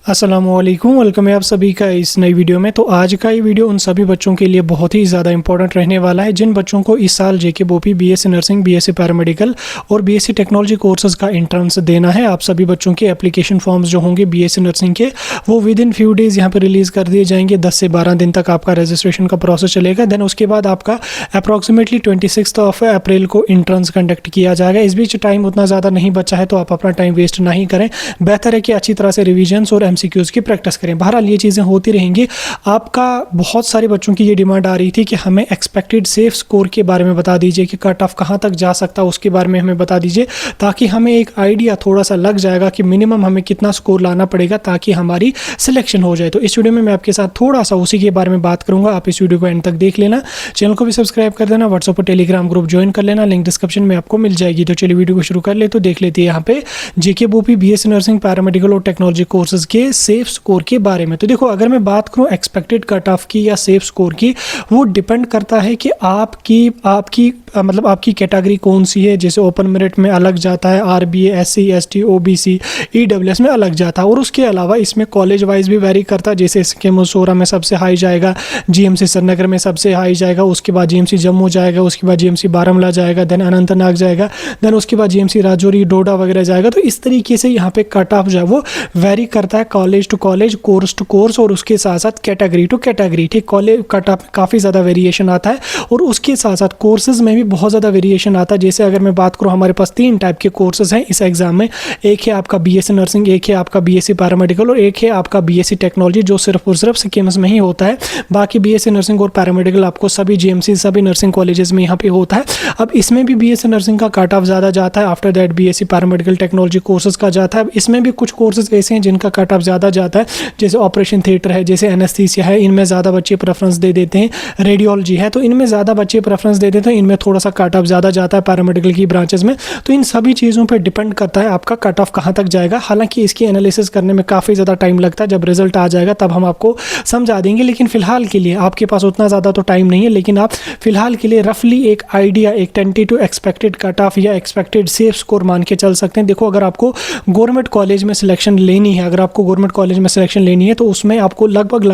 अस्सलामुअलैकुम, वेलकम है आप सभी का इस नई वीडियो में। तो आज का ये वीडियो उन सभी बच्चों के लिए बहुत ही ज़्यादा इंपॉर्टेंट रहने वाला है जिन बच्चों को इस साल जेके बोपी बीएससी नर्सिंग, बीएससी पैरामेडिकल और बीएससी टेक्नोलॉजी कोर्सेज का एंट्रेंस देना है। आप सभी बच्चों के एप्लीकेशन फॉर्म्स जो होंगे बीएससी नर्सिंग के वो विद इन फ्यू डेज़ यहाँ पर रिलीज़ कर दिए जाएंगे। 10 से 12 दिन तक आपका रजिस्ट्रेशन का प्रोसेस चलेगा। देन उसके बाद आपका अप्रॉक्सीमेटली 26 अप्रैल को एंट्रेंस कंडक्ट किया जाएगा। इस बीच टाइम उतना ज़्यादा नहीं बचा है तो आप अपना टाइम वेस्ट नहीं करें। बेहतर है कि अच्छी तरह से रिविजन्स और एमसीक्यूज़ की प्रैक्टिस करें। बहरहाल ये चीज़ें होती रहेंगी। आपका बहुत सारे बच्चों की ये डिमांड आ रही थी कि हमें एक्सपेक्टेड सेफ स्कोर के बारे में बता दीजिए कि कट ऑफ कहाँ तक जा सकता है, उसके बारे में हमें बता दीजिए ताकि हमें एक आइडिया थोड़ा सा लग जाएगा कि मिनिमम हमें कितना स्कोर लाना पड़ेगा ताकि हमारी सिलेक्शन हो जाए। तो इस वीडियो में मैं आपके साथ थोड़ा सा उसी के बारे में बात करूंगा। आप इस वीडियो को एंड तक देख लेना, चैनल को भी सब्सक्राइब कर देना, व्हाट्सएप और टेलीग्राम ग्रुप ज्वाइन कर लेना, लिंक डिस्क्रिप्शन में आपको मिल जाएगी। तो चलिए वीडियो को शुरू कर ले। तो देख लेते हैं यहाँ पे जेके बोपी बीएससी नर्सिंग, पैरामेडिकल और टेक्नोलॉजी कोर्सेज के सेफ स्कोर के बारे में। तो देखो, अगर मैं बात करूं एक्सपेक्टेड कट ऑफ की या सेफ स्कोर की, वो डिपेंड करता है कि आपकी मतलब आपकी कैटेगरी कौन सी है। जैसे ओपन मेरिट में अलग जाता है, RBA, SC, ST, OBC, EWS में अलग जाता है। और उसके अलावा इसमें कॉलेज वाइज भी वेरी करता है। जैसे सिक्किम में सबसे हाई जाएगा, जीएमसी श्रीनगर में सबसे हाई जाएगा, उसके बाद जीएमसी जम्मू जाएगा, उसके बाद जीएमसी बारामूला जाएगा, देन अनंतनाग जाएगा, देन उसके बाद जीएमसी राजौरी, डोडा वगैरह जाएगा। तो इस तरीके से यहाँ पे कट ऑफ जो है वो वेरी करता है college to college, course to course और उसके साथ साथ कैटेगरी टू कैटेगरी। ठीक, कॉलेज कट ऑफ काफ़ी ज़्यादा वेरिएशन आता है और उसके साथ साथ कोर्सेज में भी बहुत ज़्यादा वेरिएशन आता है। जैसे अगर मैं बात करूँ, हमारे पास 3 टाइप के कोर्सेज हैं इस एग्जाम में। एक है आपका बीएससी नर्सिंग, एक है आपका बीएससी पैरामेडिकल और एक है आपका बीएससी टेक्नोलॉजी जो सिर्फ और सिर्फ सिक्किम में ही होता है। बाकी बीएससी नर्सिंग और पैरामेडिकल आपको सभी जीएमसी, सभी नर्सिंग कॉलेजेस में यहाँ पे होता है। अब इसमें भी बीएससी नर्सिंग का कट ऑफ ज़्यादा जाता है, after that BSc paramedical technology courses का जाता है। अब इसमें भी कुछ कोर्सेज ऐसे हैं जिनका कट ऑफ ज़्यादा जाता है, जैसे ऑपरेशन थिएटर है, जैसे एनेस्थीसिया है, इनमें ज़्यादा बच्चे प्रेफरेंस दे देते हैं। रेडियोलॉजी है तो इनमें ज़्यादा बच्चे प्रेफरेंस दे देते हैं, इनमें थोड़ा सा कट ऑफ ज़्यादा जाता है पैरामेडिकल की ब्रांचेस में। तो इन सभी चीज़ों पे डिपेंड करता है आपका कट ऑफ कहाँ तक जाएगा। हालांकि इसकी एनालिसिस करने में काफ़ी ज़्यादा टाइम लगता है, जब रिजल्ट आ जाएगा तब हम आपको समझा देंगे। लेकिन फिलहाल के लिए आपके पास उतना ज़्यादा तो टाइम नहीं है, लेकिन आप फिलहाल के लिए रफली एक आइडिया, एक टेंटेटिव एक्सपेक्टेड कट ऑफ या एक्सपेक्टेड सेफ स्कोर मान के चल सकते हैं। देखो, अगर आपको गवर्नमेंट कॉलेज में सिलेक्शन लेनी है, अगर आपको गवर्नमेंट कॉलेज में सिलेक्शन लेनी है तो उसमें आपको लगभग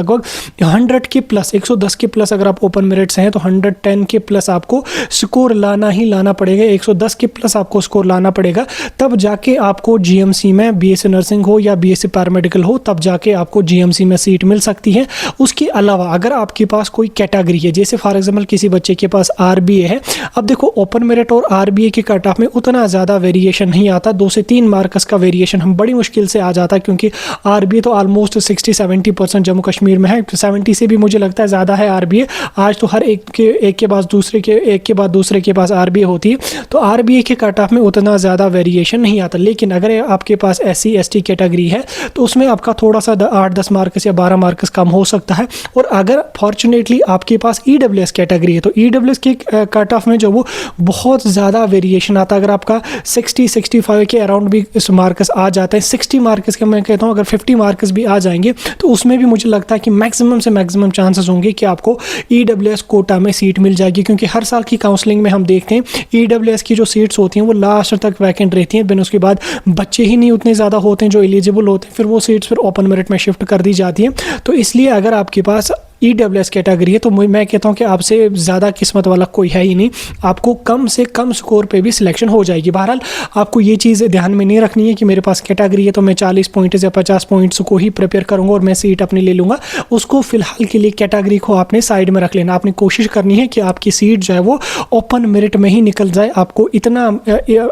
100 के प्लस, 110 के प्लस अगर आप ओपन मेरिट से हैं तो 110 के प्लस आपको स्कोर लाना ही लाना पड़ेगा। 110 के प्लस आपको स्कोर लाना पड़ेगा, तब जाके आपको जीएमसी में बीएससी नर्सिंग हो या बीएससी पैरामेडिकल हो, तब जाके आपको जीएमसी में सीट मिल सकती है। उसके अलावा अगर आपके पास कोई कैटेगरी है, जैसे फॉर एग्जांपल किसी बच्चे के पास आरबीए है। अब देखो, ओपन मेरिट और आरबीए के कट ऑफ में उतना ज़्यादा वेरिएशन नहीं आता, 2 से 3 मार्क्स का वेरिएशन हम बड़ी मुश्किल से आ जाता है, क्योंकि आरबीए तो ऑलमोस्ट 60-70% जम्मू कश्मीर में है। 70 से भी मुझे लगता है ज़्यादा है आरबीए। आज तो हर एक के बाद दूसरे के पास आरबीए होती है, तो आरबीए के कट ऑफ में उतना ज़्यादा वेरिएशन नहीं आता। लेकिन अगर आपके पास एससी एसटी कैटेगरी है तो उसमें आपका थोड़ा सा 8-10 मार्क्स या 12 मार्क्स कम हो सकता है। और अगर फॉर्चुनेटली आपके पास ईडब्ल्यूएस कैटेगरी है तो ईडब्ल्यूएस के कट ऑफ में जो वो बहुत ज़्यादा वेरिएशन आता है। अगर आपका 60-65 के अराउंड भी मार्क्स आ जाते हैं, 60 मार्क्स के मैं कहता हूँ, अगर 50 मार्क्स भी आ जाएंगे तो उसमें भी मुझे लगता है कि मैक्सिमम से मैक्सिमम चांसेस होंगे कि आपको ईडब्ल्यूएस कोटा में सीट मिल जाएगी। क्योंकि हर साल की काउंसलिंग में हम देखते हैं ईडब्ल्यूएस की जो सीट्स होती हैं वो लास्ट तक वैकेंट रहती हैं। देन उसके बाद बच्चे ही नहीं उतने ज़्यादा होते हैं जो एलिजिबल होते हैं, फिर वो सीट्स फिर ओपन मेरिट में शिफ्ट कर दी जाती हैं। तो इसलिए अगर आपके पास ईडब्ल्यूएस कैटेगरी है तो मैं कहता हूं कि आपसे ज़्यादा किस्मत वाला कोई है ही नहीं, आपको कम से कम स्कोर पे भी सिलेक्शन हो जाएगी। बहरहाल आपको ये चीज़ ध्यान में नहीं रखनी है कि मेरे पास कैटेगरी है तो मैं 40 पॉइंट्स या 50 पॉइंट्स को ही प्रिपेयर करूंगा और मैं सीट अपनी ले लूँगा। उसको फिलहाल के लिए कैटेगरी को आपने साइड में रख लेना। आपने कोशिश करनी है कि आपकी सीट जो है वो ओपन मेरिट में ही निकल जाए। आपको इतना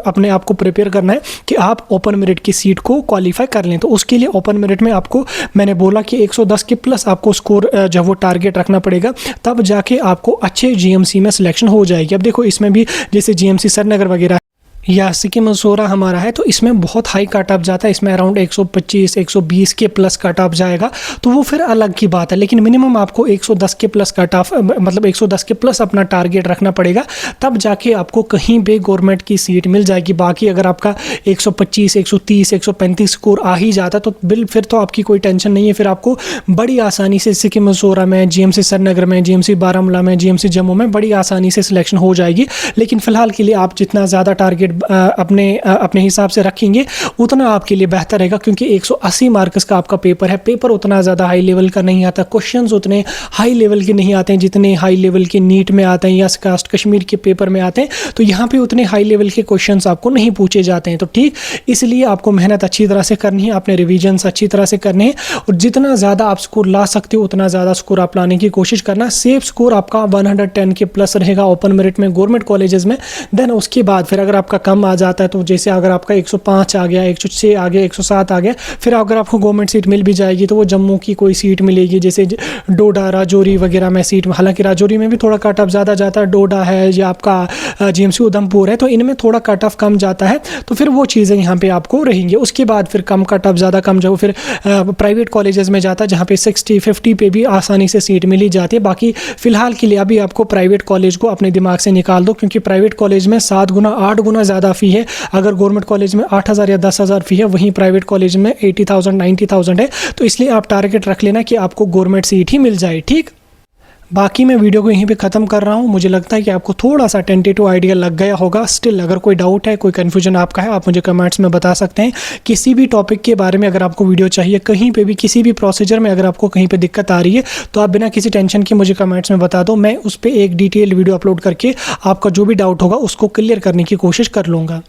अपने आप को प्रिपेयर करना है कि आप ओपन मेरिट की सीट को क्वालिफाई कर लें। तो उसके लिए ओपन मेरिट में आपको, मैंने बोला कि 110 के प्लस आपको स्कोर जो वो टारगेट रखना पड़ेगा, तब जाके आपको अच्छे जीएमसी में सिलेक्शन हो जाएगी। अब देखो, इसमें भी जैसे जीएमसी श्रीनगर वगैरह या सिक्किम हमारा है तो इसमें बहुत हाई कट ऑफ जाता है। इसमें अराउंड 125-120 के प्लस कट ऑफ जाएगा, तो वो फिर अलग की बात है। लेकिन मिनिमम आपको 110 के प्लस कट ऑफ, मतलब 110 के प्लस अपना टारगेट रखना पड़ेगा, तब जाके आपको कहीं भी गवर्नमेंट की सीट मिल जाएगी। बाकी अगर आपका 125, 130, 135 स्कोर आ ही जाता तो फिर तो आपकी कोई टेंशन नहीं है। फिर आपको बड़ी आसानी से सिक्किम में, जीएमसी श्रीनगर में, जीएमसी बारामूला में, जीएमसी जम्मू में बड़ी आसानी से सिलेक्शन हो जाएगी। लेकिन फिलहाल के लिए आप जितना ज़्यादा टारगेट टारगेट अपने हिसाब से रखेंगे उतना आपके लिए बेहतर रहेगा, क्योंकि 180 मार्क्स का आपका पेपर है। पेपर उतना ज़्यादा हाई लेवल का नहीं आता, क्वेश्चंस उतने हाई लेवल के नहीं आते हैं जितने हाई लेवल के नीट में आते हैं या कास्ट कश्मीर के पेपर में आते हैं। तो यहाँ पे उतने हाई लेवल के क्वेश्चंस आपको नहीं पूछे जाते हैं। तो ठीक, इसलिए आपको मेहनत अच्छी तरह से करनी है, अपने रिविजन्स अच्छी तरह से करने हैं, और जितना ज़्यादा आप स्कोर ला सकते हो उतना ज़्यादा स्कोर आप लाने की कोशिश करना। सेफ स्कोर आपका 110 के प्लस रहेगा ओपन मेरिट में गवर्नमेंट कॉलेजेस में। देन उसके बाद फिर अगर आपका कम आ जाता है, तो जैसे अगर आपका 105 आ गया, 106 आ गया, 107 आ गया, फिर अगर आपको गवर्नमेंट सीट मिल भी जाएगी तो वो जम्मू की कोई सीट मिलेगी, जैसे डोडा राजौरी वगैरह में सीट, हालांकि राजौरी में भी थोड़ा कट ऑफ ज़्यादा जाता है, डोडा है या आपका जीएमसी उधमपुर है, तो इनमें थोड़ा कट ऑफ कम जाता है। तो फिर वो चीज़ें यहाँ पे आपको रहेंगी। उसके बाद फिर कम कट ऑफ ज़्यादा कम जाओ, फिर प्राइवेट कॉलेजेस में जाता है जहाँ पे 60-50 पे भी आसानी से सीट मिली जाती है। बाकी फ़िलहाल के लिए अभी आपको प्राइवेट कॉलेज को अपने दिमाग से निकाल दो, क्योंकि प्राइवेट कॉलेज में 7 गुना 8 गुना ज़्यादा फ़ी है। अगर गवर्नमेंट कॉलेज में 8,000 या 10,000 फ़ी है, वहीं प्राइवेट कॉलेज में 80,000 90,000 है। तो इसलिए आप टारगेट रख लेना कि आपको गवर्नमेंट सीट ही मिल जाए। ठीक, बाकी मैं वीडियो को यहीं पे ख़त्म कर रहा हूँ। मुझे लगता है कि आपको थोड़ा सा टेंटेटिव आइडिया लग गया होगा। स्टिल अगर कोई डाउट है, कोई कन्फ्यूजन आपका है, आप मुझे कमेंट्स में बता सकते हैं। किसी भी टॉपिक के बारे में अगर आपको वीडियो चाहिए, कहीं पे भी किसी भी प्रोसीजर में अगर आपको कहीं पे दिक्कत आ रही है, तो आप बिना किसी टेंशन के मुझे कमेंट्स में बता दो। मैं उस पर एक डिटेल वीडियो अपलोड करके आपका जो भी डाउट होगा उसको क्लियर करने की कोशिश कर लूँगा।